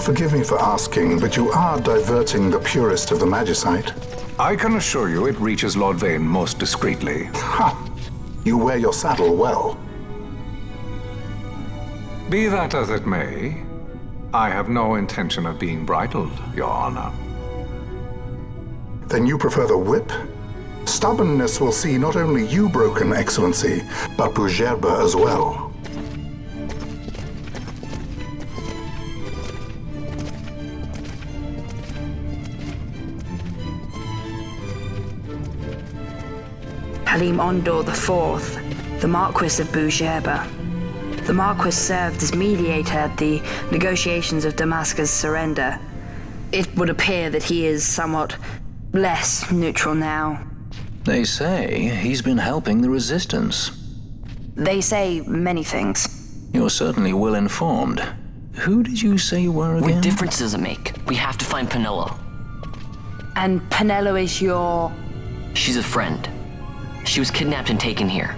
forgive me for asking, but you are diverting the purest of the magicite. I can assure you it reaches Lord Vane most discreetly. Ha! You wear your saddle well. Be that as it may, I have no intention of being bridled, Your Honor. Then you prefer the whip? Stubbornness will see not only you broken, Excellency, but Bougerbe as well. Halim Ondor IV, the Marquis of Bougerbe. The Marquis served as mediator at the negotiations of Damascus' surrender. It would appear that he is somewhat less neutral now. They say he's been helping the resistance. They say many things. You're certainly well informed. Who did you say you were again? What difference does it make? We have to find Penelo. And Penelo is your... She's a friend. She was kidnapped and taken here.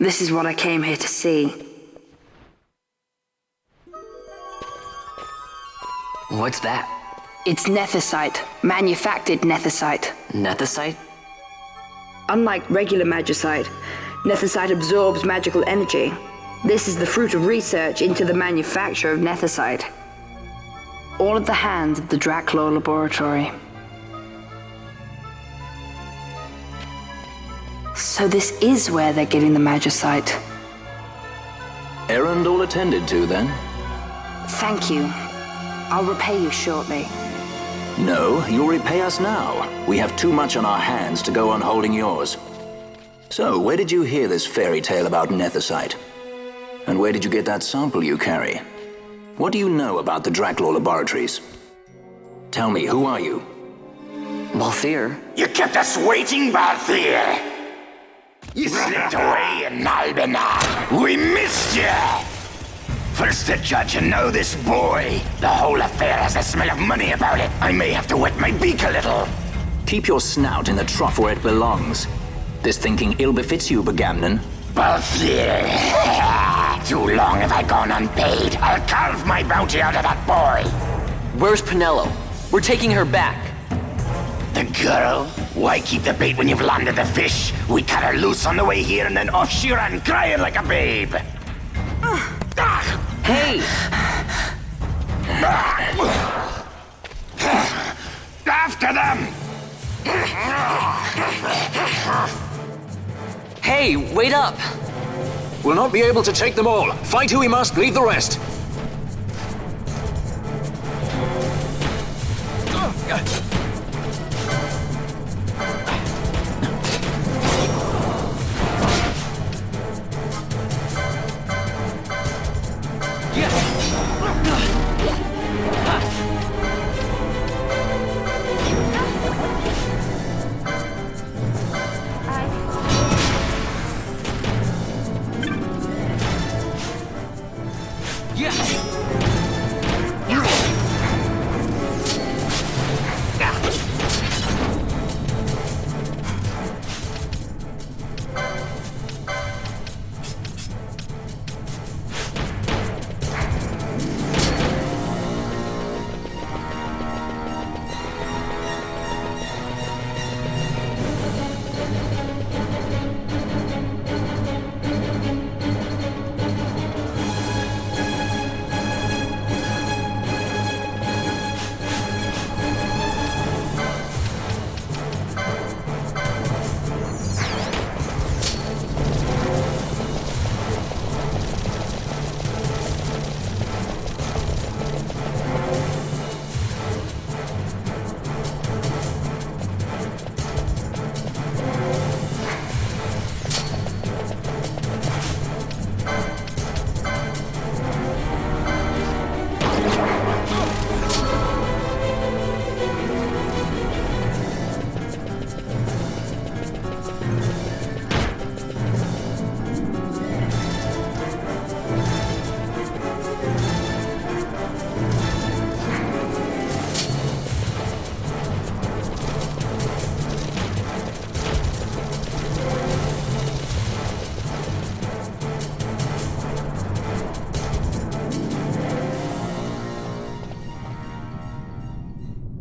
This is what I came here to see. What's that? It's nethicite, manufactured nethicite. Nethicite? Unlike regular magicite, nethicite absorbs magical energy. This is the fruit of research into the manufacture of nethicite. All at the hands of the Draclaw Laboratory. So this is where they're getting the magicite. Errand all attended to, then? Thank you. I'll repay you shortly. No, you'll repay us now. We have too much on our hands to go on holding yours. So, where did you hear this fairy tale about Nethicite? And where did you get that sample you carry? What do you know about the Draclaw laboratories? Tell me, who are you? Balthier? You kept us waiting, Balthier! You slipped away in Albina! We missed you! First the judge and now this boy. The whole affair has a smell of money about it. I may have to wet my beak a little. Keep your snout in the trough where it belongs. This thinking ill befits you, Begamnon. Balthier! Too long have I gone unpaid. I'll carve my bounty out of that boy. Where's Penelo? We're taking her back. The girl? Why keep the bait when you've landed the fish? We cut her loose on the way here and then off she ran crying like a babe. Hey! After them! Hey, wait up! We'll not be able to take them all. Fight who we must, leave the rest.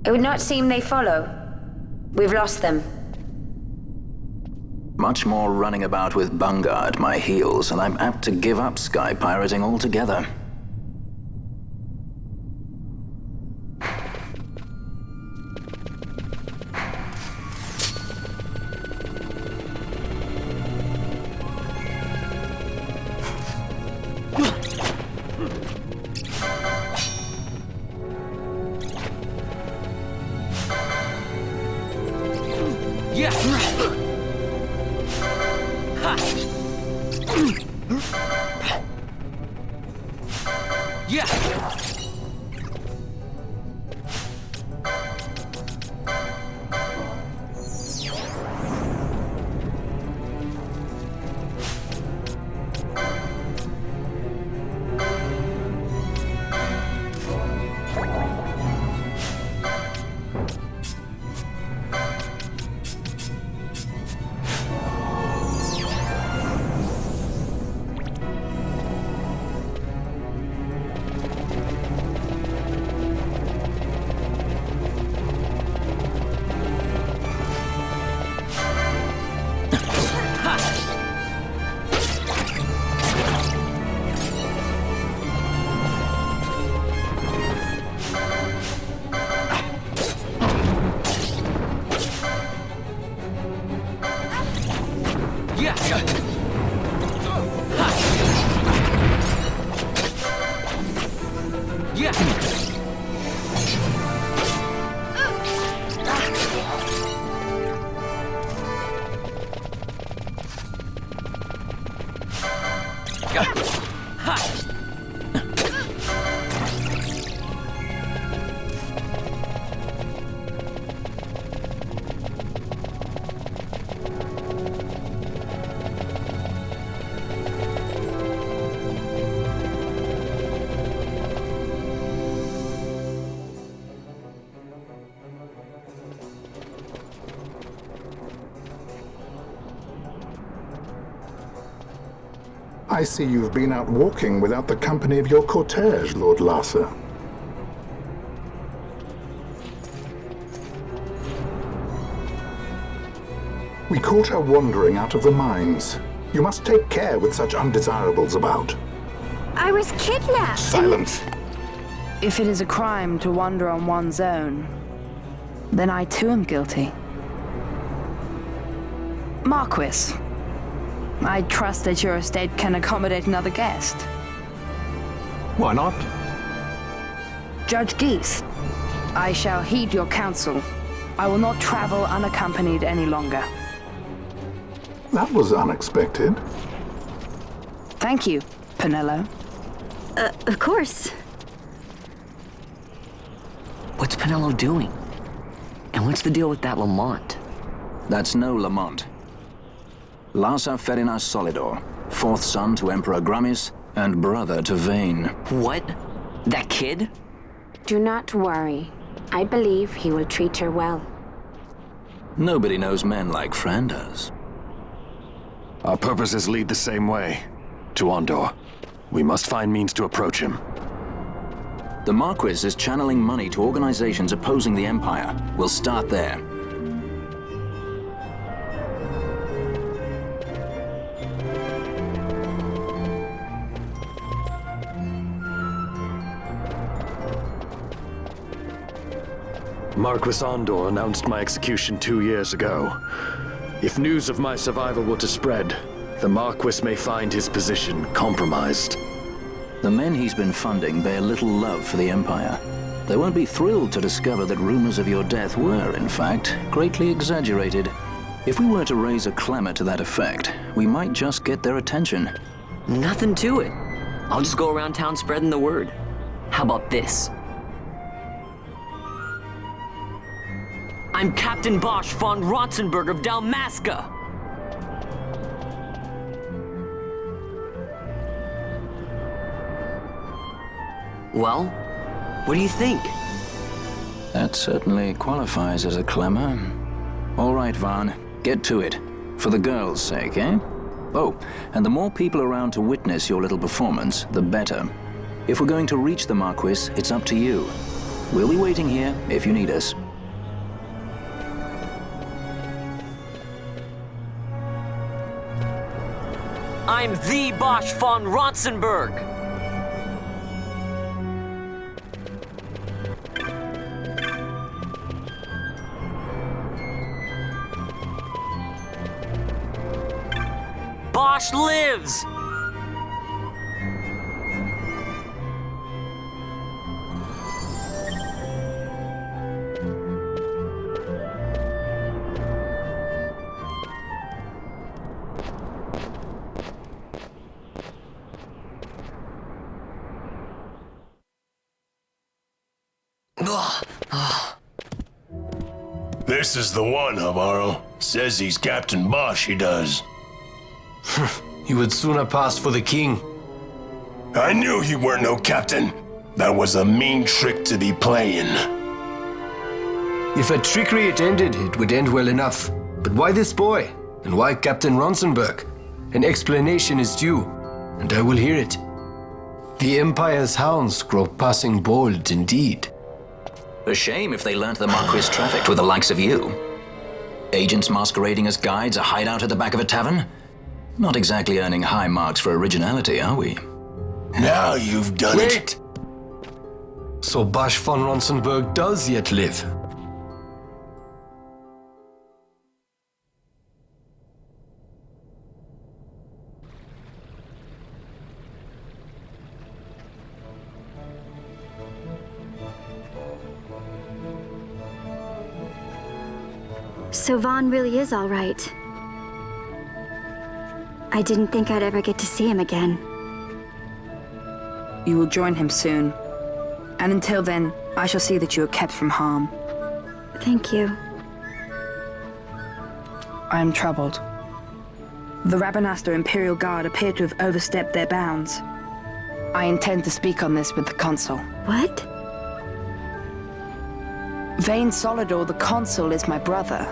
It would not seem they follow. We've lost them. Much more running about with Bunga at my heels, and I'm apt to give up sky pirating altogether. I see you've been out walking without the company of your cortege, Lord Larsa. We caught her wandering out of the mines. You must take care with such undesirables about. I was kidnapped. Silence! If it is a crime to wander on one's own, then I too am guilty. Marquis, I trust that your estate can accommodate another guest. Why not? Judge Geese, I shall heed your counsel. I will not travel unaccompanied any longer. That was unexpected. Thank you, Penello. Of course. What's Penello doing? And what's the deal with that Lamont? That's no Lamont. Larsa Ferinas Solidor, fourth son to Emperor Gramis and brother to Vane. What? That kid? Do not worry. I believe he will treat her well. Nobody knows men like Fran does. Our purposes lead the same way. To Ondor. We must find means to approach him. The Marquis is channeling money to organizations opposing the Empire. We'll start there. Marquis Ondor announced my execution 2 years ago. If news of my survival were to spread, the Marquis may find his position compromised. The men he's been funding bear little love for the Empire. They won't be thrilled to discover that rumors of your death were, in fact, greatly exaggerated. If we were to raise a clamor to that effect, we might just get their attention. Nothing to it. I'll just go around town spreading the word. How about this? I'm Captain Bosch von Rotzenberg of Dalmasca. Well, what do you think? That certainly qualifies as a clamor. All right, Vaughn, get to it. For the girls' sake, eh? Oh, and the more people around to witness your little performance, the better. If we're going to reach the Marquis, it's up to you. We'll be waiting here if you need us. I'm the Bosch von Rotzenberg. Bosch lives! This is the one, Havaro. Says he's Captain Bosch, he does. He would sooner pass for the king. I knew he weren't no captain. That was a mean trick to be playing. If a trickery it ended, it would end well enough. But why this boy? And why Captain Ronsenberg? An explanation is due, and I will hear it. The Empire's hounds grow passing bold indeed. A shame if they learnt the Marquis trafficked with the likes of you. Agents masquerading as guides, a hideout at the back of a tavern? Not exactly earning high marks for originality, are we? Now you've done it. Wait! So Bosch von Ronsenberg does yet live. So Vaughn really is all right. I didn't think I'd ever get to see him again. you will join him soon. And until then, I shall see that you are kept from harm. Thank you. I am troubled. The Rabanastre Imperial Guard appear to have overstepped their bounds. I intend to speak on this with the Consul. What? Vane Solidor, the Consul, is my brother.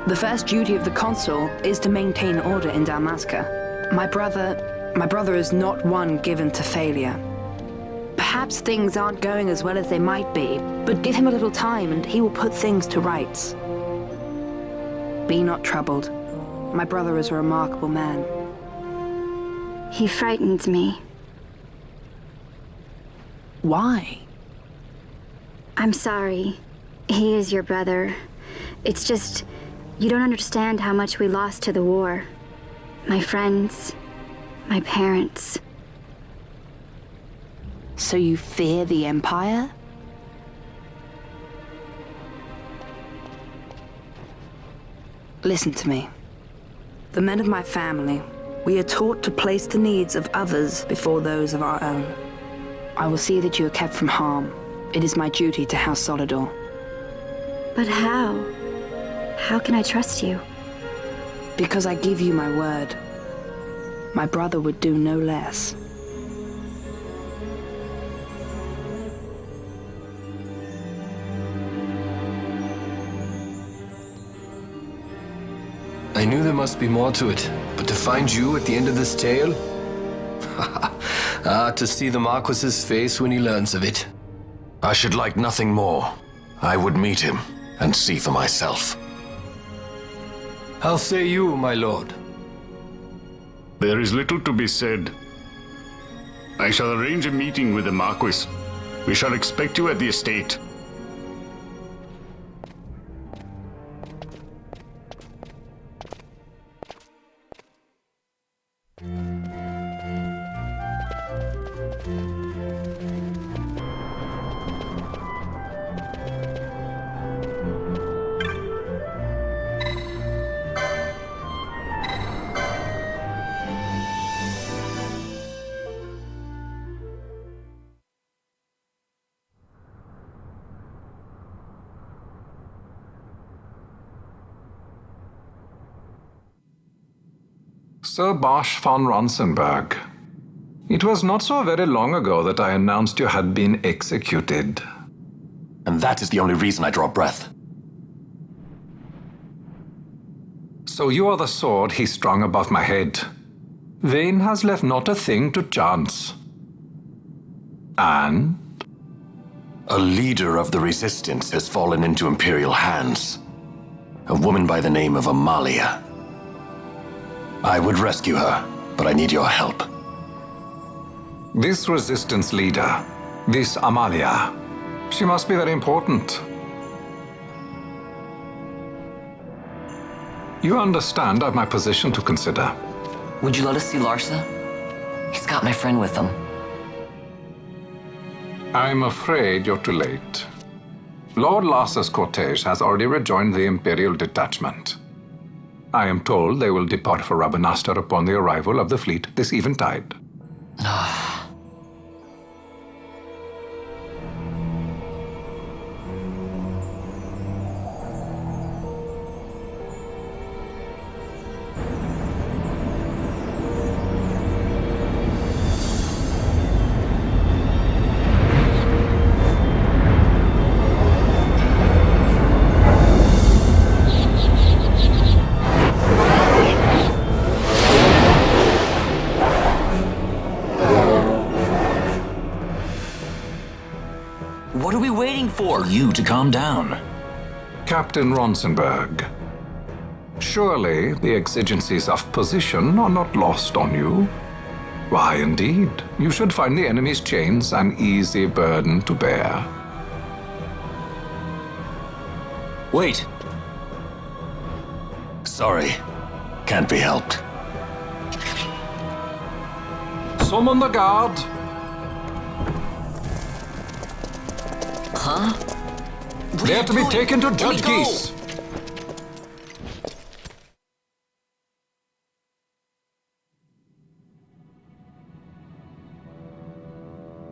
The first duty of the Consul is to maintain order in Dalmasca. My brother is not one given to failure. Perhaps things aren't going as well as they might be, but give him a little time and he will put things to rights. Be not troubled. My brother is a remarkable man. He frightens me. Why? I'm sorry. He is your brother. It's just, you don't understand how much we lost to the war. My friends, my parents. So you fear the Empire? Listen to me. The men of my family, we are taught to place the needs of others before those of our own. I will see that you are kept from harm. It is my duty to House Solidor. But how? How can I trust you? Because I give you my word. My brother would do no less. I knew there must be more to it, but to find you at the end of this tale? To see the Marquis's face when he learns of it. I should like nothing more. I would meet him and see for myself. How say you, my lord? There is little to be said. I shall arrange a meeting with the Marquis. We shall expect you at the estate. Sir Bosch von Ronsenberg. It was not so very long ago that I announced you had been executed. And that is the only reason I draw breath. So you are the sword he strung above my head. Vane has left not a thing to chance. And? A leader of the resistance has fallen into Imperial hands. A woman by the name of Amalia. I would rescue her, but I need your help. This resistance leader, this Amalia, she must be very important. You understand I've my position to consider. Would you let us see Larsa? He's got my friend with him. I'm afraid you're too late. Lord Larsa's cortege has already rejoined the Imperial detachment. I am told they will depart for Rabanastre upon the arrival of the fleet this eventide. What are we waiting for? You to calm down. Captain Ronsenberg, surely the exigencies of position are not lost on you. Why, indeed, you should find the enemy's chains an easy burden to bear. Wait. Sorry. Can't be helped. Summon the guard. Huh? They're to be taken to Judge Geese.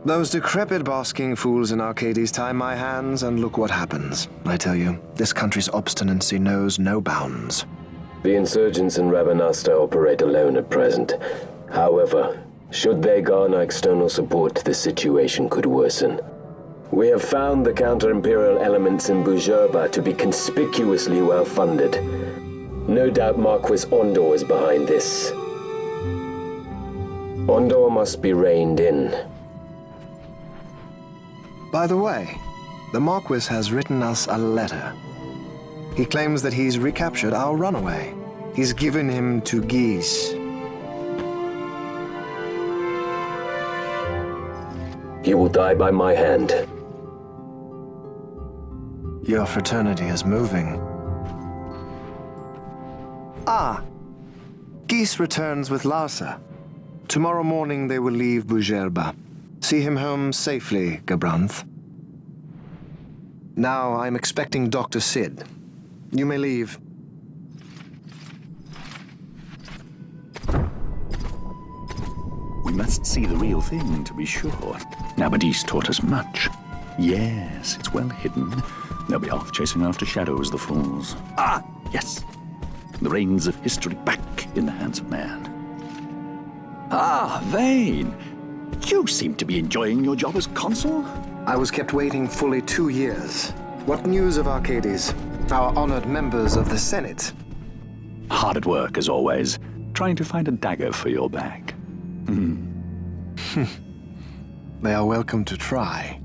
Those decrepit basking fools in Arcades tie my hands, and look what happens. I tell you, this country's obstinacy knows no bounds. The insurgents in Rabanasta operate alone at present. However, should they garner external support, the situation could worsen. We have found the counter-imperial elements in Bujerba to be conspicuously well-funded. No doubt Marquis Ondor is behind this. Ondor must be reined in. By the way, the Marquis has written us a letter. He claims that he's recaptured our runaway. He's given him to Geese. He will die by my hand. Your fraternity is moving. Ah! Geese returns with Larsa. Tomorrow morning they will leave Bujerba. See him home safely, Gabranth. Now I'm expecting Dr. Sid. You may leave. We must see the real thing, to be sure. Nabadis taught us much. Yes, it's well hidden. They'll be off chasing after shadows, the fools. Ah, yes. The reins of history back in the hands of man. Ah, Vane. You seem to be enjoying your job as consul? I was kept waiting fully 2 years. What news of Arcades? Our honored members of the Senate? Hard at work, as always, trying to find a dagger for your back. They are welcome to try.